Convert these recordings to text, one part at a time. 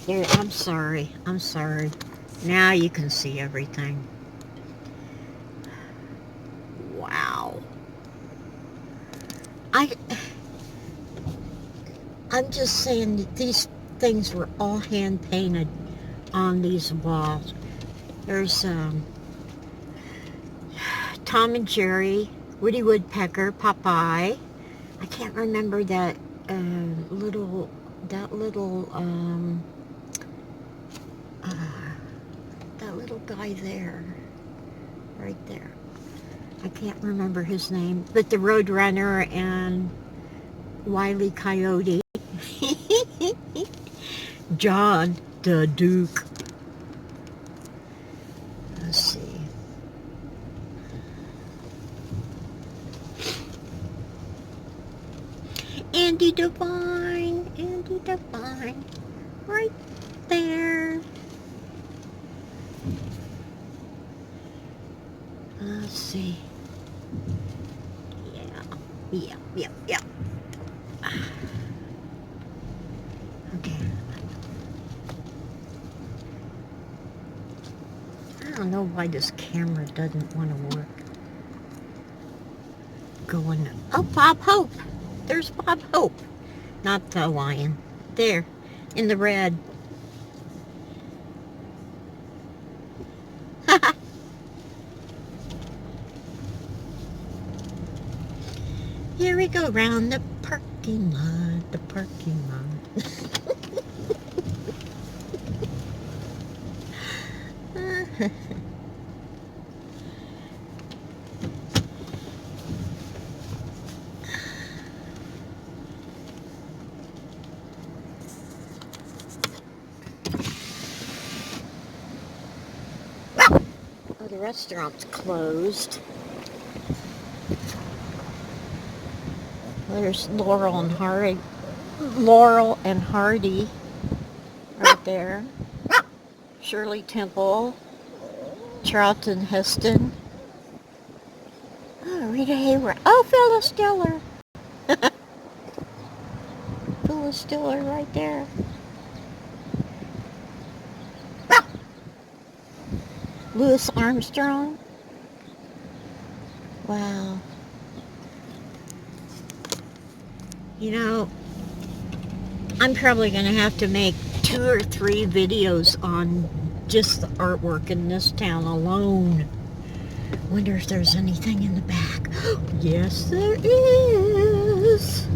Here, I'm sorry. I'm sorry. Now you can see everything. Wow. I I'm just saying that these things were all hand painted on these walls. There's Tom and Jerry, Woody Woodpecker, Popeye. I can't remember that little uh, that little guy there, right there. I can't remember his name, but the Roadrunner and Wile E. Coyote. John the Duke. Let's see. Andy Devine, right there. Let's see. Yeah. Okay. I don't know why this camera doesn't want to work. Going. Oh, Bob Hope. There's Bob Hope. Not the lion. There. In the red. Here we go around the parking lot. The parking lot. Oh, the restaurant's closed. There's Laurel and Hardy right there. Shirley Temple, Charlton Heston. Oh, Rita Hayworth. Oh, Phyllis Diller. Phyllis Diller right there. Louis Armstrong. Wow. You know, I'm probably going to have to make 2 or 3 videos on just the artwork in this town alone. Wonder if there's anything in the back. Yes, there is.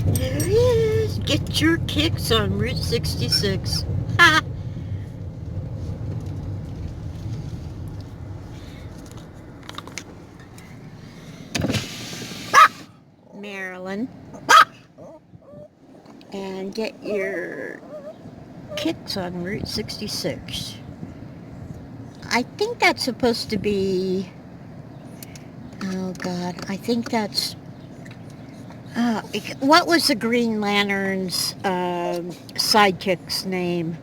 There is. Get your kicks on Route 66. Ha! Maryland. And get your kicks on Route 66. I think that's supposed to be, oh God, I think that's, what was the Green Lantern's sidekick's name?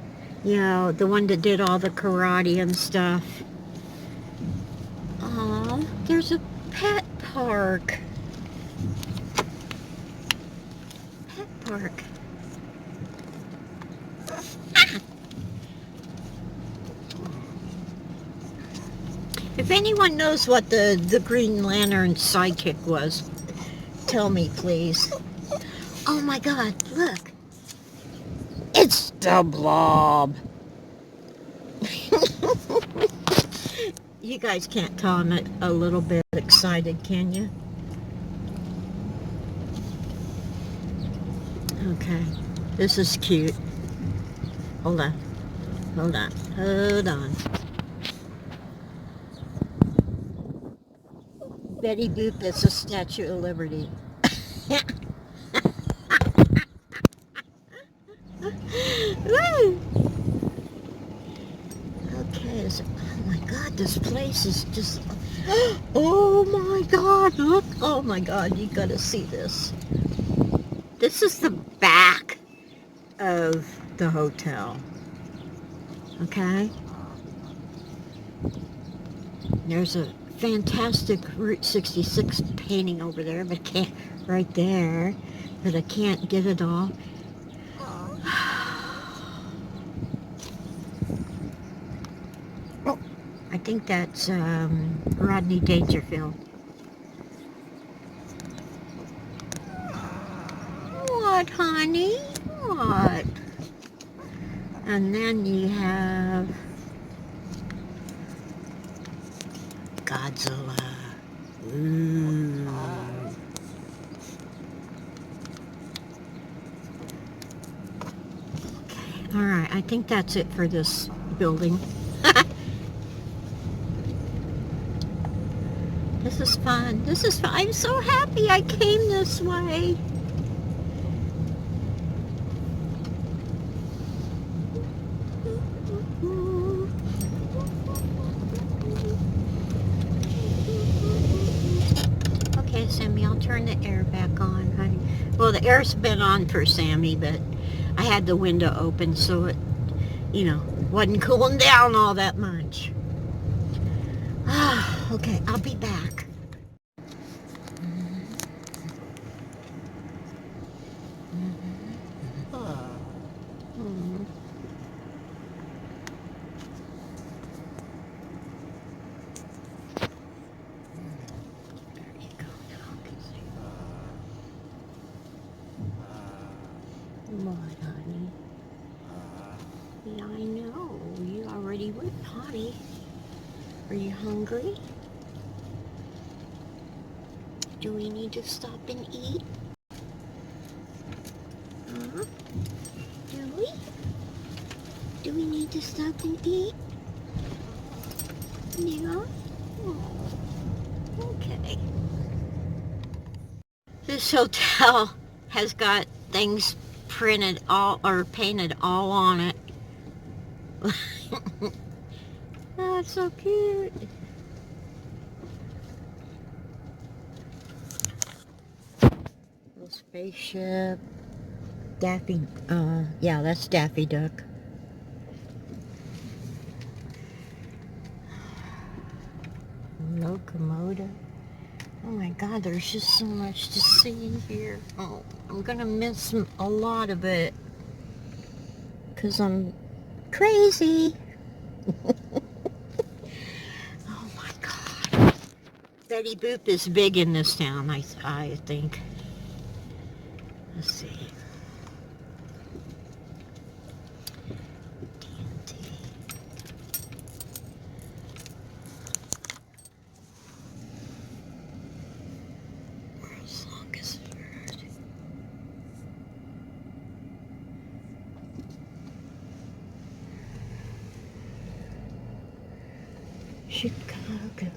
You know, the one that did all the karate and stuff. Oh, there's a pet park. Pet park. If anyone knows what the Green Lantern sidekick was, tell me, please. Oh my God, look. It's the Blob. You guys can't tell I'm a little bit excited, can you? Okay, this is cute. Hold on. Betty Boop is a Statue of Liberty. Woo! Okay, oh my God, this place is just, oh my God, look, oh my God, you gotta see this. This is the back of the hotel, okay? There's a fantastic Route 66 painting over there, but right there, but I can't get it all. think that's Rodney Dangerfield. What, honey? What? And then you have Godzilla. Ooh. Okay, alright, I think that's it for this building. This is fun. This is fun. I'm so happy I came this way. Okay, Sammy, I'll turn the air back on, honey. Well, the air's been on for Sammy, but I had the window open so it, you know, wasn't cooling down all that much. Okay, I'll be back. What, honey? Yeah, I know. You already went potty. Are you hungry? Do we need to stop and eat? Huh? Do we? Do we need to stop and eat? Yeah? Oh, okay. This hotel has got things printed all or painted all on it. Oh, it's so cute. Little spaceship. Daffy, yeah, that's Daffy Duck. Locomotive. Oh my God, there's just so much to see here. Oh, I'm gonna miss a lot of it. 'Cause I'm crazy. Oh my God. Betty Boop is big in this town, I think. Let's see. Where's Longest? Chicago.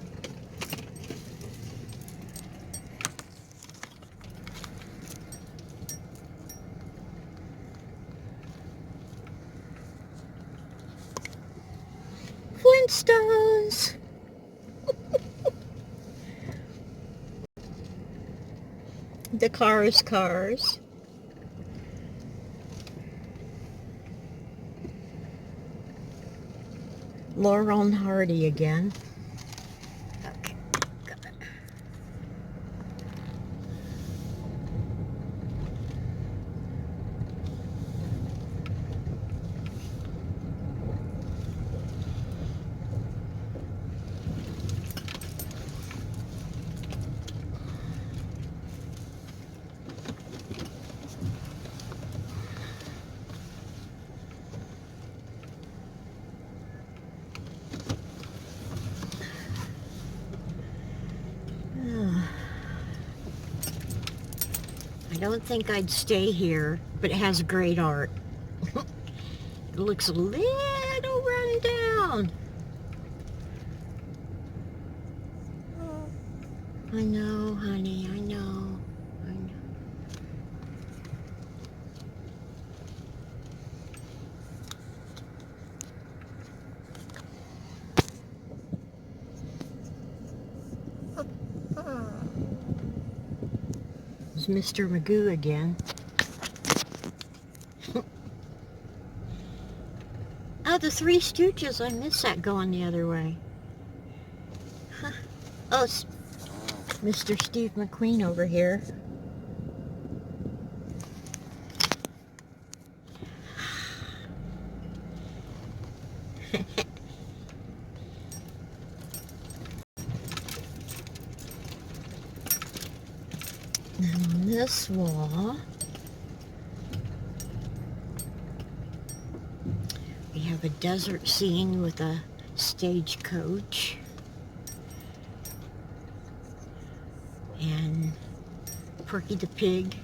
Flintstones. The cars. Laurel and Hardy again. Okay, got it. I don't think I'd stay here, but it has great art. It looks a little run down. I know, honey, I know. It's Mr. Magoo again. Oh, the Three Stooges. I miss that going the other way. Huh. Oh, it's Mr. Steve McQueen over here. this wall, we have a desert scene with a stagecoach. And Porky the Pig.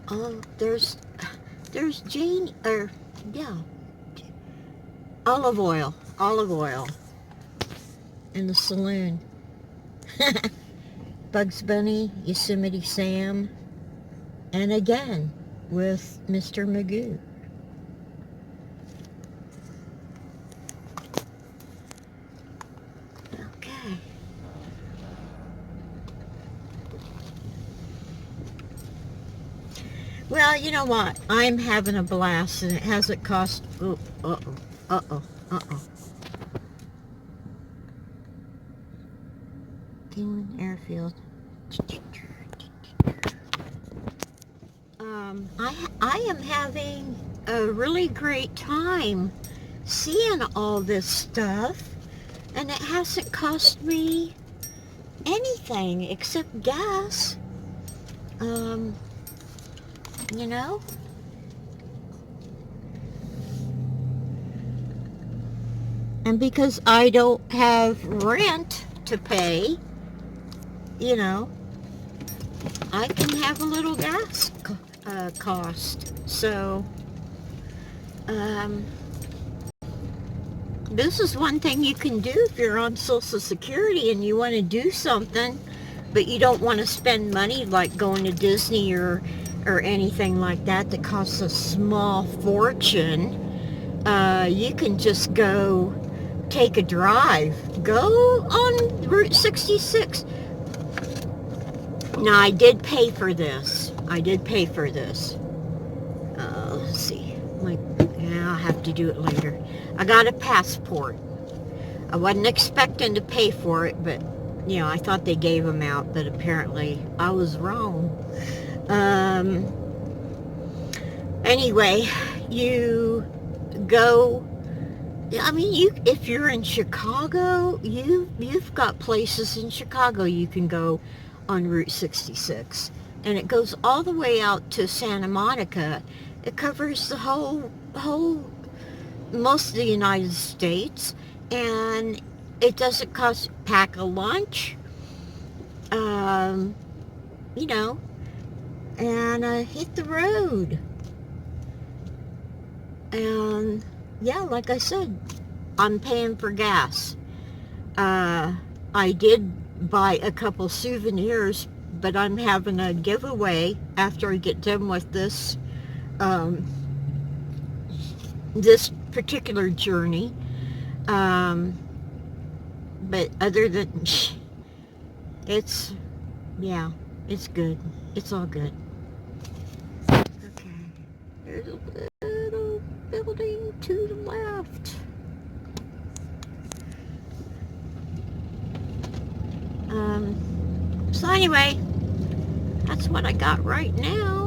Oh, there's Jane, yeah, olive oil in the saloon. Bugs Bunny, Yosemite Sam, and again with Mr. Magoo. Okay. Well, you know what? I'm having a blast, and it hasn't cost... Oh, Kingman Airfield. I am having a really great time seeing all this stuff, and it hasn't cost me anything except gas. You know? And because I don't have rent to pay, you know, I can have a little gas cost. So, this is one thing you can do if you're on Social Security and you want to do something, but you don't want to spend money like going to Disney or anything like that that costs a small fortune. You can just go take a drive. Go on Route 66. Now, I did pay for this. Let's see. I'll have to do it later. I got a passport. I wasn't expecting to pay for it, but, you know, I thought they gave them out, but apparently I was wrong. Anyway, you go... I mean, if you're in Chicago, you've got places in Chicago you can go on Route 66, and it goes all the way out to Santa Monica. It covers the whole most of the United States, and it doesn't cost. Pack a lunch, you know, and hit the road. And yeah, like I said, I'm paying for gas. I did buy a couple souvenirs, but I'm having a giveaway after I get done with this this particular journey. But other than it's good. It's all good. Okay, there's a little building to the left. So anyway, that's what I got right now.